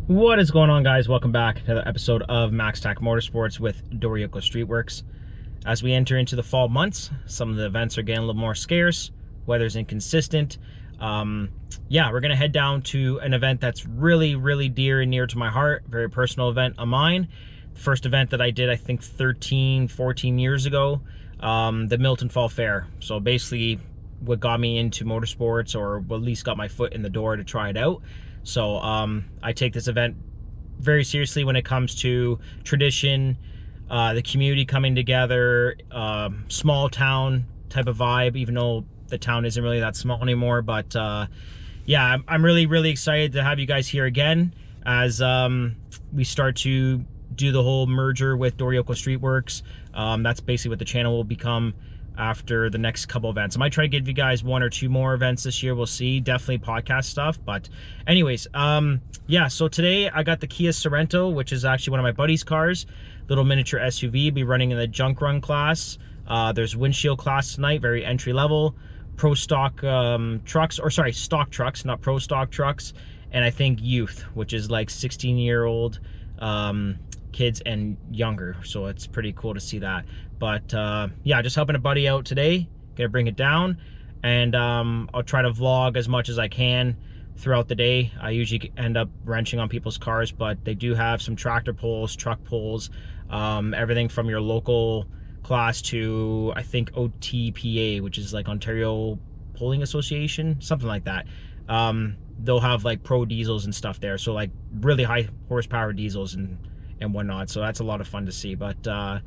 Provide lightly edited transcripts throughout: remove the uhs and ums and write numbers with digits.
What is going on, guys? Welcome back to another episode of Max Tack Motorsports with Doryoku Streetworks. As we enter into the fall months, some of the events are getting a little more scarce, weather's inconsistent. Yeah, we're gonna head down to an event that's really dear and near to my heart, very personal event of mine. The first event that I did, I think 14 years ago, the Milton Fall Fair. So basically what got me into motorsports, or at least got my foot in the door to try it out. So I take this event very seriously when it comes to tradition, the community coming together, small town type of vibe, even though the town isn't really that small anymore. But yeah, I'm really excited to have you guys here again as we start to do the whole merger with Doryoku Streetworks. That's basically what the channel will become after the next couple events. I might try to give you guys one or two more events this year. We'll see. Definitely podcast stuff. But anyways, yeah, so today I got the Kia Sorento, which is actually one of my buddy's cars. Little miniature SUV. Be running in the junk run class. There's windshield class tonight, very entry level. Pro stock trucks, or sorry, stock trucks, not pro stock trucks. And I think youth, which is like 16-year-old kids and younger. So it's pretty cool to see that. But yeah, just helping a buddy out today, gonna bring it down, and I'll try to vlog as much as I can throughout the day. I usually end up wrenching on people's cars, but they do have some tractor pulls, truck pulls, everything from your local class to, I think, OTPA, which is like Ontario Pulling Association, something like that. They'll have like pro diesels and stuff there, so like really high horsepower diesels and whatnot. So that's a lot of fun to see. But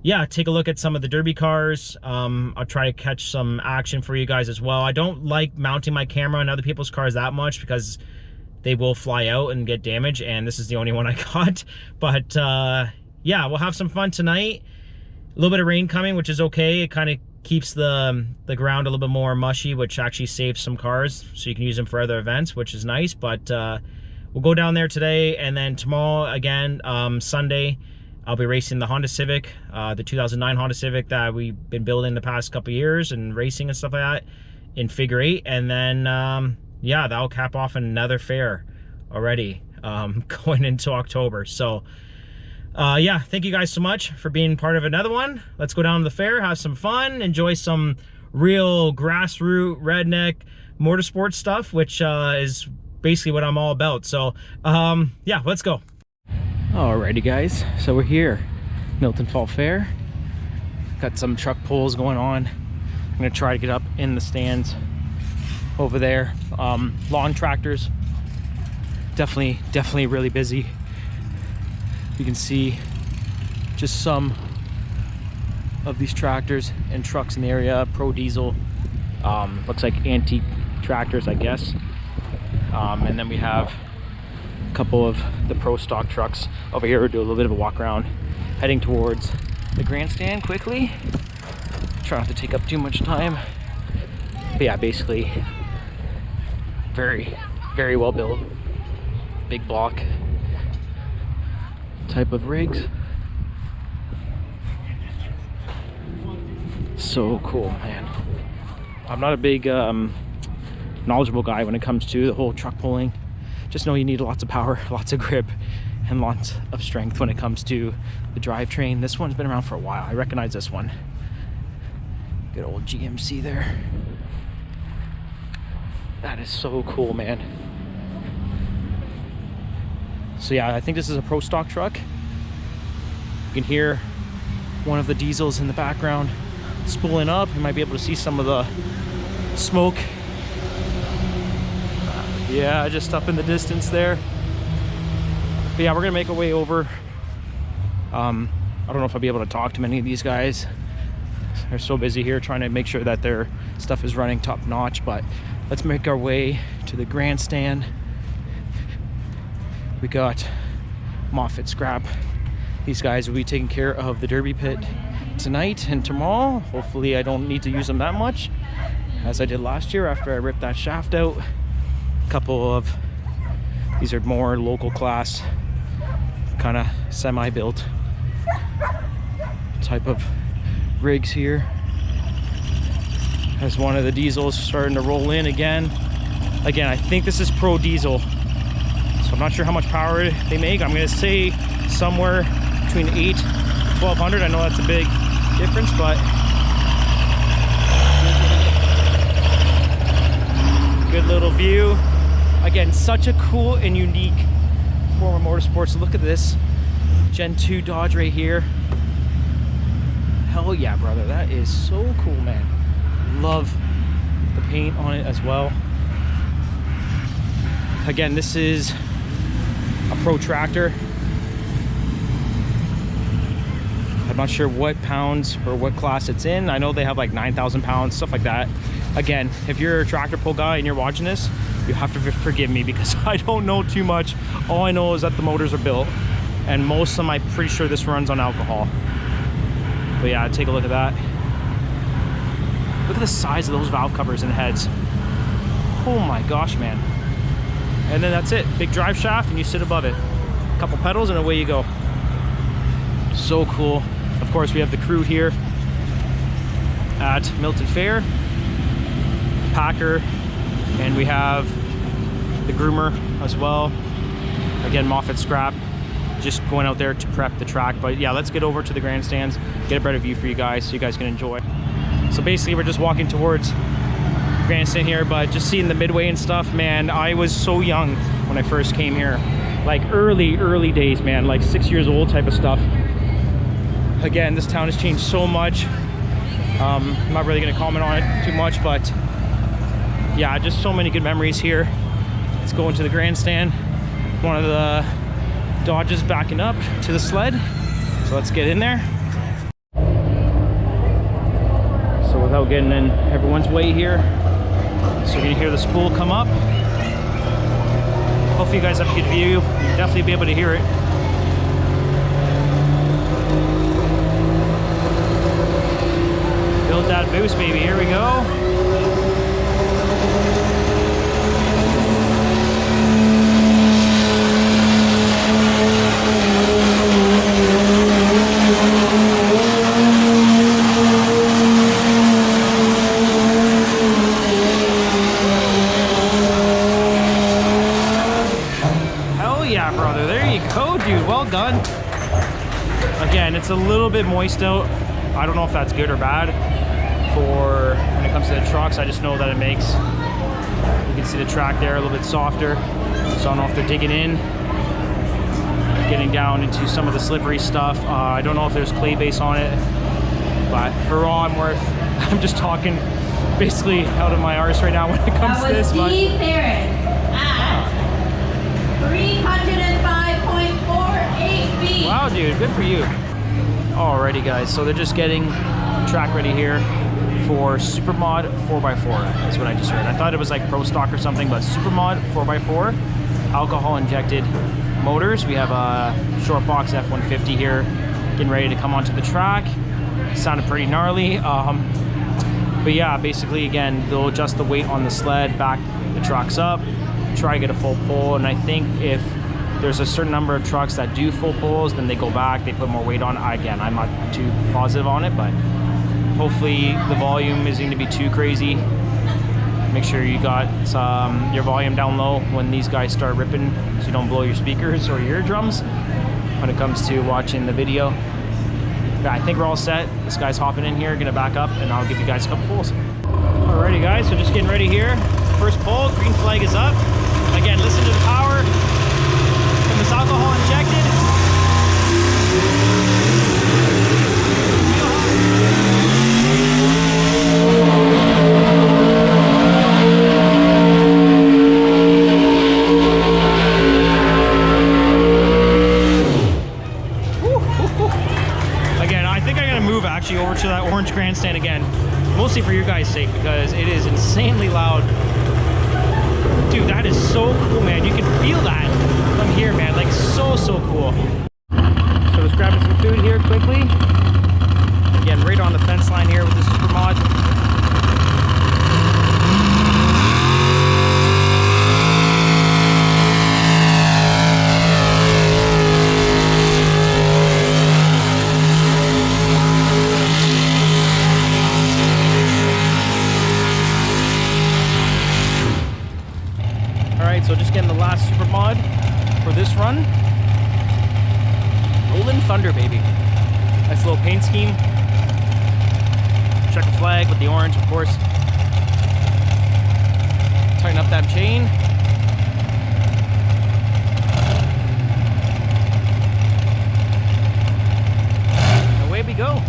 yeah, take a look at some of the derby cars. I'll try to catch some action for you guys as well. I don't like mounting my camera on other people's cars that much because they will fly out and get damaged, and this is the only one I got. But yeah, we'll have some fun tonight. A little bit of rain coming, which is okay. It kind of keeps the ground a little bit more mushy, which actually saves some cars, so you can use them for other events, which is nice. But we'll go down there today, and then tomorrow again, Sunday, I'll be racing the Honda Civic, the 2009 Honda Civic that we've been building the past couple years and racing and stuff like that in figure 8. And then yeah, that'll cap off another fair already going into October. So yeah, thank you guys so much for being part of another one. Let's go down to the fair, have some fun, enjoy some real grassroots redneck motorsport stuff, which is basically what I'm all about. So yeah, let's go. Alrighty guys, so we're here, Milton Fall Fair. Got some truck pulls going on. I'm gonna try to get up in the stands over there. Lawn tractors, definitely really busy. You can see just some of these tractors and trucks in the area. Pro diesel, looks like antique tractors, I guess. And then we have a couple of the pro stock trucks over here. We'll do a little bit of a walk around, heading towards the grandstand quickly. Try not to take up too much time. But yeah, basically very well built, big block type of rigs. So cool, man. I'm not a big knowledgeable guy when it comes to the whole truck pulling. Just know you need lots of power, lots of grip, and lots of strength when it comes to the drivetrain. This one's been around for a while. I recognize this one. Good old GMC there. That is so cool, man. So yeah, I think this is a pro stock truck. You can hear one of the diesels in the background spooling up. You might be able to see some of the smoke. Yeah, just up in the distance there. But yeah, we're gonna make our way over. I don't know if I'll be able to talk to many of these guys. They're so busy here trying to make sure that their stuff is running top notch. But let's make our way to the grandstand. We got Moffett Scrap. These guys will be taking care of the derby pit tonight and tomorrow. Hopefully I don't need to use them that much as I did last year after I ripped that shaft out. A couple of these are more local class, kind of semi-built type of rigs here. As one of the diesels starting to roll in again. I think this is pro diesel, so I'm not sure how much power they make. I'm gonna say somewhere between 8 to 1200. I know that's a big difference, but good little view. Again, such a cool and unique form of motorsports. Look at this Gen 2 Dodge right here. Hell yeah, brother. That is so cool, man. Love the paint on it as well. Again, this is a protractor. I'm not sure what pounds or what class it's in. I know they have like 9,000 pounds, stuff like that. Again, if you're a tractor pull guy and you're watching this, you have to forgive me because I don't know too much. All I know is that the motors are built, and most of them, I'm pretty sure this runs on alcohol. But yeah, take a look at that. Look at the size of those valve covers and heads. Oh my gosh, man. And then that's it. Big drive shaft and you sit above it. A couple pedals and away you go. So cool. Of course, we have the crew here at Milton Fair, Packer, and we have the groomer as well. Again, Moffat scrap. Just going out there to prep the track. But yeah, let's get over to the grandstands, get a better view for you guys so you guys can enjoy. So basically we're just walking towards grandstand here, but just seeing the midway and stuff, man. I was so young when I first came here, like early days, man, like 6 years old type of stuff. Again, this town has changed so much. I'm not really going to comment on it too much, but yeah, just so many good memories here. Let's go into the grandstand. One of the Dodges backing up to the sled, so let's get in there. So without getting in everyone's way here, so you're gonna hear the spool come up. Hopefully you guys have a good view. You'll definitely be able to hear it. Build that boost, baby. Here we go. Done. Again, it's a little bit moist out. I don't know if that's good or bad for when it comes to the trucks. I just know that it makes, you can see the track there a little bit softer. So I don't know if they're digging in, getting down into some of the slippery stuff. I don't know if there's clay base on it, but for all I'm worth, I'm just talking basically out of my arse right now when it comes to this. Steve Ferris at 305.48 feet. Wow, dude, good for you. Alrighty, guys, so they're just getting the track ready here for Supermod 4x4. That's what I just heard. I thought it was like Pro Stock or something, but Supermod 4x4, alcohol injected motors. We have a short box F-150 here, getting ready to come onto the track. Sounded pretty gnarly. But yeah, basically, again, they'll adjust the weight on the sled, back the trucks up, try to get a full pull. And I think if there's a certain number of trucks that do full pulls, then they go back, they put more weight on. Again, I'm not too positive on it, but hopefully the volume isn't going to be too crazy. Make sure you got your volume down low when these guys start ripping, so you don't blow your speakers or your eardrums when it comes to watching the video. Yeah, I think we're all set. This guy's hopping in here, gonna back up, and I'll give you guys a couple pulls. Alrighty, guys, so just getting ready here. First pull, green flag is up. Again, listen to the power from this alcohol injected. Over to that orange grandstand again, mostly for your guys' sake, because it is insanely loud. Dude, that is so cool, man. You can feel that from here, man. Like, so cool. So just grabbing some food here quickly. Again, right on the fence line here with the Supermod. So just getting the last Supermod for this run. Rolling Thunder, baby. Nice little paint scheme. Checker flag with the orange, of course. Tighten up that chain. Away we go.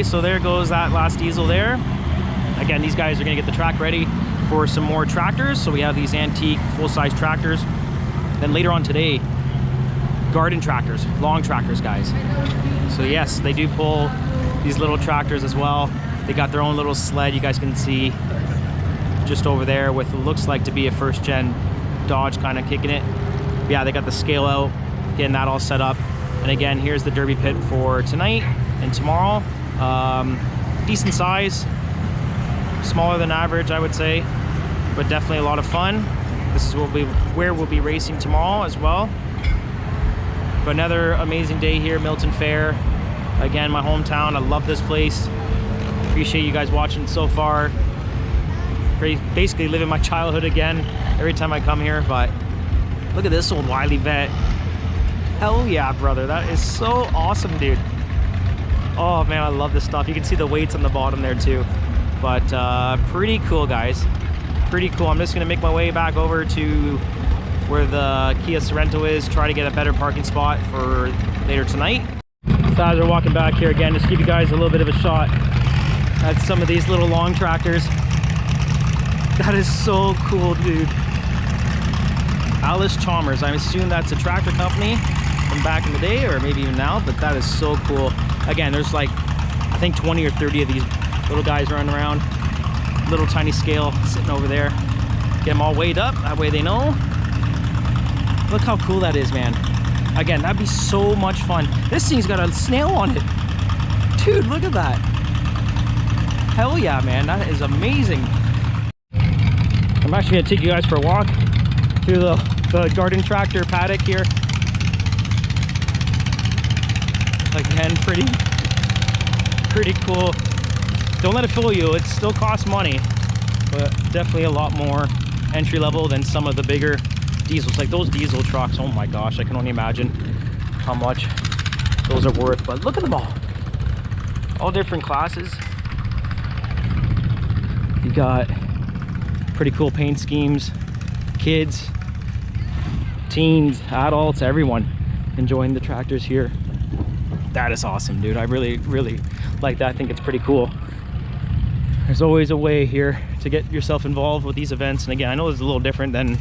So there goes that last diesel there. Again, these guys are gonna get the track ready for some more tractors. So we have these antique full-size tractors. Then later on today, garden tractors, long tractors, guys. So yes, they do pull these little tractors as well. They got their own little sled, you guys can see just over there with what looks like to be a first-gen Dodge kind of kicking it. Yeah, they got the scale out, getting that all set up. And again, here's the derby pit for tonight and tomorrow. Decent size, smaller than average, I would say, but definitely a lot of fun. This is where we'll be racing tomorrow as well. But another amazing day here, Milton Fair. Again, my hometown. I love this place. Appreciate you guys watching so far. Basically living my childhood again every time I come here. But look at this old Wiley vet. Hell yeah, brother. That is so awesome, dude. Oh man, I love this stuff. You can see the weights on the bottom there too. But pretty cool, guys. Pretty cool. I'm just gonna make my way back over to where the Kia Sorento is, try to get a better parking spot for later tonight. So as we're walking back here again, just give you guys a little bit of a shot at some of these little long tractors. That is so cool, dude. Alice Chalmers, I assume that's a tractor company from back in the day, or maybe even now, but that is so cool. Again, there's like, I think 20 or 30 of these little guys running around. Little tiny scale sitting over there. Get them all weighed up, that way they know. Look how cool that is, man. Again, that'd be so much fun. This thing's got a snail on it. Dude, look at that. Hell yeah, man, that is amazing. I'm actually gonna take you guys for a walk through the garden tractor paddock here. Again, pretty cool. Don't let it fool you, it still costs money, but definitely a lot more entry level than some of the bigger diesels. Like those diesel trucks, oh my gosh, I can only imagine how much those are worth. But look at them all different classes. You got pretty cool paint schemes, kids, teens, adults, everyone enjoying the tractors here. That is awesome, dude. I really like that. I think it's pretty cool. There's always a way here to get yourself involved with these events. And again, I know it's a little different than,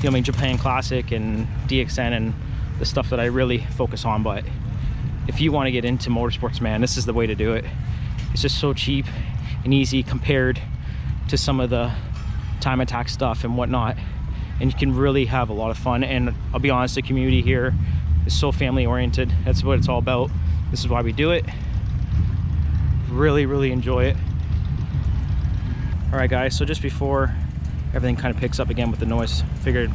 I mean, Japan Classic and DXN and the stuff that I really focus on. But if you want to get into motorsports, man, this is the way to do it. It's just so cheap and easy compared to some of the time attack stuff and whatnot. And you can really have a lot of fun. And I'll be honest, the community here is so family oriented. That's what it's all about. This is why we do it. Really enjoy it. All right, guys, so just before everything kind of picks up again with the noise, figured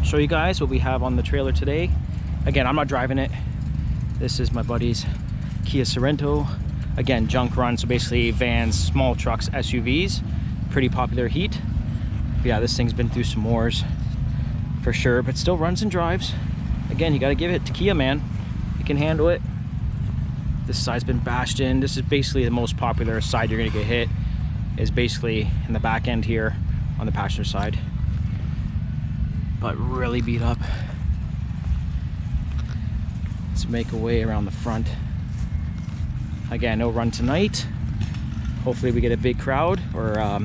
show you guys what we have on the trailer today. Again, I'm not driving it. This is my buddy's Kia Sorento. Again, junk run, so basically vans, small trucks, SUVs. Pretty popular heat. But yeah, this thing's been through some wars for sure, but still runs and drives. Again, you got to give it to Kia, man. You can handle it. This side's been bashed in. This is basically the most popular side you're gonna get hit, is basically in the back end here on the passenger side. But really beat up. Let's make a way around the front. Again, no run tonight. Hopefully we get a big crowd or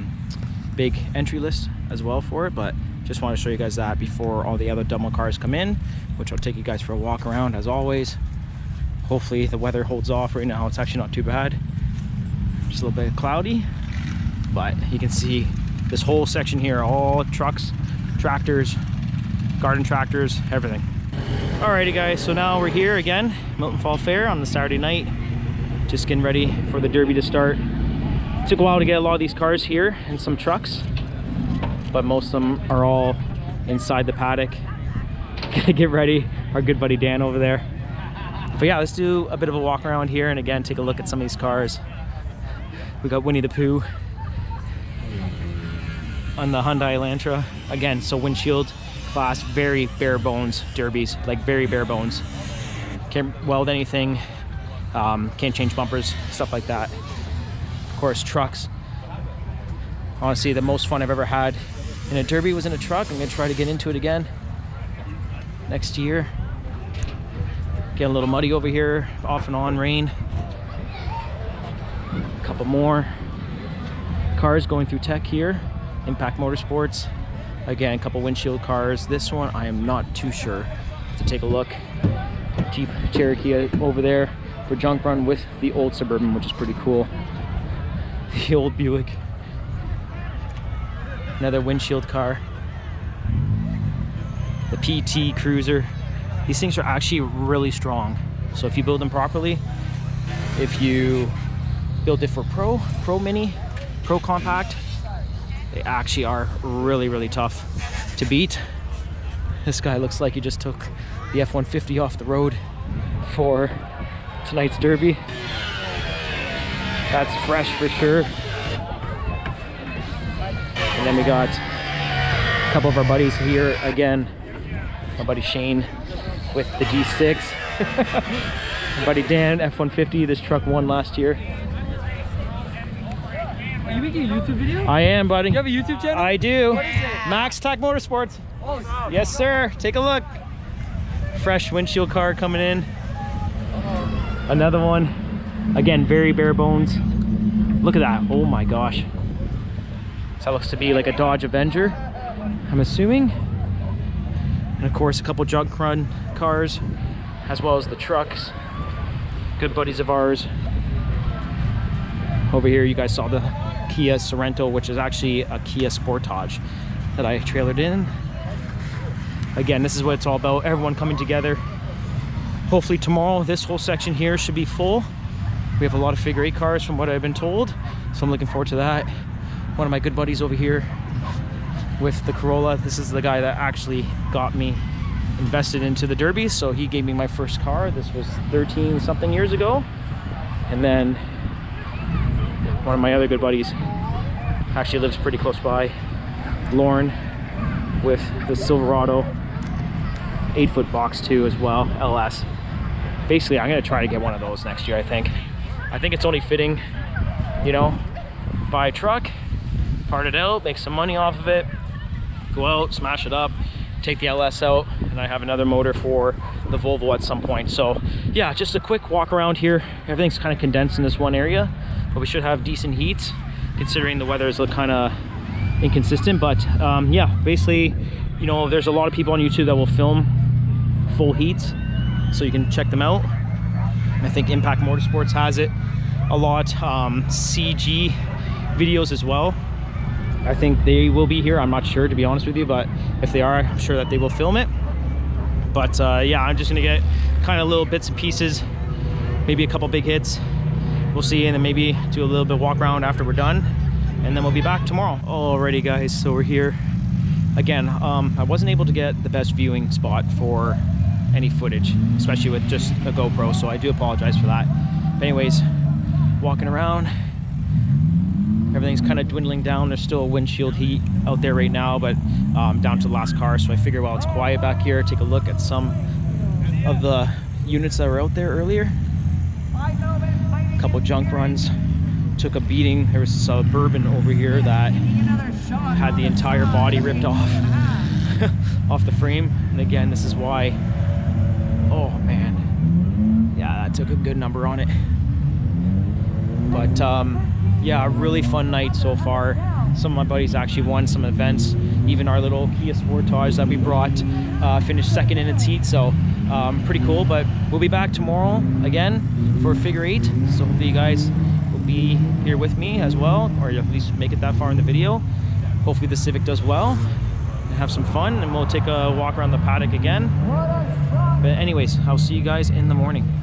big entry list as well for it, but just want to show you guys that before all the other demo cars come in, which I'll take you guys for a walk around as always. Hopefully the weather holds off. Right now it's actually not too bad, just a little bit cloudy, but you can see this whole section here, all trucks, tractors, garden tractors, everything. Alrighty guys, so now we're here again, Milton Fall Fair on the Saturday night, just getting ready for the Derby to start. It took a while to get a lot of these cars here and some trucks, but most of them are all inside the paddock. Gotta get ready, our good buddy Dan over there. But yeah, let's do a bit of a walk around here and again take a look at some of these cars. We got Winnie the Pooh on the Hyundai Elantra. Again, so windshield class, very bare bones derbies, like very bare bones. Can't weld anything, can't change bumpers, stuff like that. Of course, trucks. Honestly, the most fun I've ever had in a derby was in a truck. I'm gonna try to get into it again next year. Getting a little muddy over here, off and on rain. A couple more cars going through tech here. Impact Motorsports. Again, a couple windshield cars. This one, I am not too sure. Have to take a look. Jeep Cherokee over there for junk run with the old Suburban, which is pretty cool. The old Buick. Another windshield car. The PT Cruiser. These things are actually really strong. So if you build them properly, if you build it for Pro Mini, Pro Compact, they actually are really, really tough to beat. This guy looks like he just took the F-150 off the road for tonight's derby. That's fresh for sure. And then we got a couple of our buddies here again. My buddy Shane with the G6. My buddy Dan, F-150. This truck won last year. Are you making a YouTube video? I am, buddy. You have a YouTube channel? I do. What is it? Max Tech Motorsports. Oh, Yes, sir. Take a look. Fresh windshield car coming in. Another one. Again, very bare bones. Look at that. Oh my gosh. So that looks to be like a Dodge Avenger, I'm assuming. And of course, a couple junk run cars, as well as the trucks. Good buddies of ours. Over here, you guys saw the Kia Sorento, which is actually a Kia Sportage that I trailered in. Again, this is what it's all about, everyone coming together. Hopefully tomorrow, this whole section here should be full. We have a lot of figure 8 cars from what I've been told, so I'm looking forward to that. One of my good buddies over here with the Corolla. This is the guy that actually got me invested into the derby, so he gave me my first car. This was 13 something years ago. And then one of my other good buddies actually lives pretty close by, Lauren, with the Silverado 8-foot box 2 as well, LS. Basically, I'm gonna try to get one of those next year, I think. I think it's only fitting, you know, buy a truck, part it out, make some money off of it, go out, smash it up, take the LS out, and I have another motor for the Volvo at some point. So yeah, just a quick walk around here. Everything's kind of condensed in this one area, but we should have decent heat considering the weather is kind of inconsistent. But yeah, basically, you know, there's a lot of people on YouTube that will film full heats, so you can check them out. I think Impact Motorsports has it a lot. CG videos as well. I think they will be here. I'm not sure, to be honest with you, but if they are, I'm sure that they will film it. But yeah, I'm just gonna get kind of little bits and pieces, maybe a couple big hits. We'll see, and then maybe do a little bit walk around after we're done, and then we'll be back tomorrow. Alrighty guys, so we're here. Again, I wasn't able to get the best viewing spot for any footage, especially with just a GoPro, so I do apologize for that. But anyways, walking around, everything's kind of dwindling down. There's still a windshield heat out there right now, but down to the last car. So I figure while it's quiet back here, take a look at some of the units that were out there earlier. A couple junk runs took a beating. There was a Suburban over here that had the entire body ripped off off the frame. And again, this is why, oh man, Yeah, that took a good number on it. But yeah, a really fun night so far. Some of my buddies actually won some events. Even our little Kia Sportage that we brought finished second in its heat, so pretty cool. But we'll be back tomorrow again for figure 8, so hopefully you guys will be here with me as well, or at least make it that far in the video. Hopefully the Civic does well and have some fun, and we'll take a walk around the paddock again. But anyways, I'll see you guys in the morning.